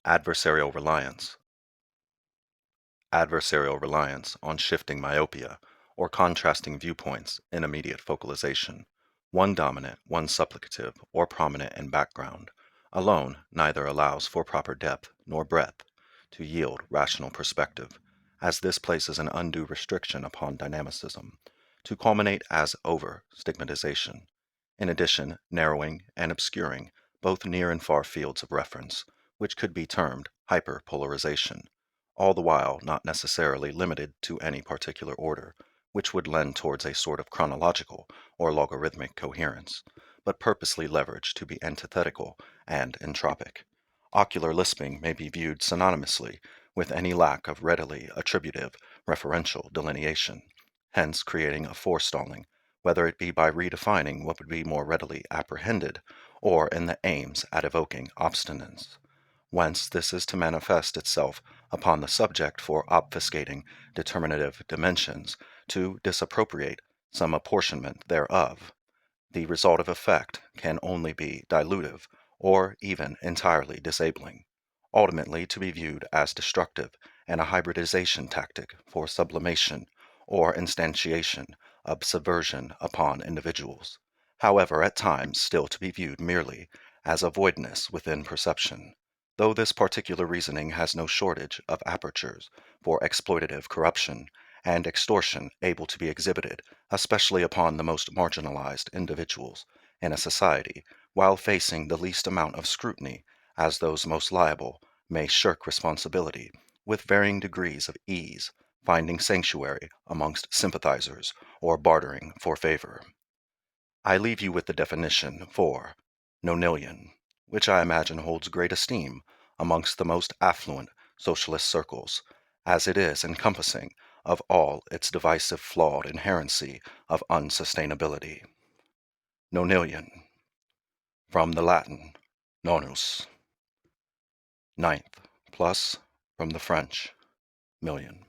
Adversarial reliance. Adversarial reliance on shifting myopia, or contrasting viewpoints in immediate focalization, one dominant, one supplicative, or prominent in background, alone neither allows for proper depth nor breadth to yield rational perspective, as this places an undue restriction upon dynamicism, to culminate as over-stigmatization, in addition narrowing and obscuring both near and far fields of reference, which could be termed hyperpolarization, all the while not necessarily limited to any particular order, which would lend towards a sort of chronological or logarithmic coherence, but purposely leveraged to be antithetical and entropic. Ocular lisping may be viewed synonymously with any lack of readily attributive referential delineation, hence creating a forestalling, whether it be by redefining what would be more readily apprehended, or in the aims at evoking obstinance. Whence this is to manifest itself upon the subject for obfuscating determinative dimensions, to disappropriate some apportionment thereof. The resultive effect can only be dilutive, or even entirely disabling, ultimately to be viewed as destructive and a hybridization tactic for sublimation or instantiation of subversion upon individuals, however at times still to be viewed merely as a voidness within perception, though this particular reasoning has no shortage of apertures for exploitative corruption and extortion able to be exhibited, especially upon the most marginalized individuals in a society, while facing the least amount of scrutiny, as those most liable may shirk responsibility with varying degrees of ease, finding sanctuary amongst sympathizers or bartering for favor. I leave you with the definition for nonilian, which I imagine holds great esteem amongst the most affluent socialist circles, as it is encompassing of all its divisive flawed inherency of unsustainability. Nonilian, from the Latin nonus, ninth, plus, from the French, million.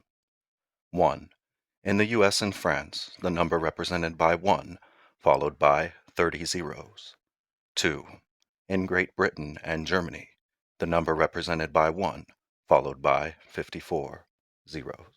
1. In the US and France, the number represented by 1, followed by 30 zeros. 2. In Great Britain and Germany, the number represented by 1, followed by 54 zeros.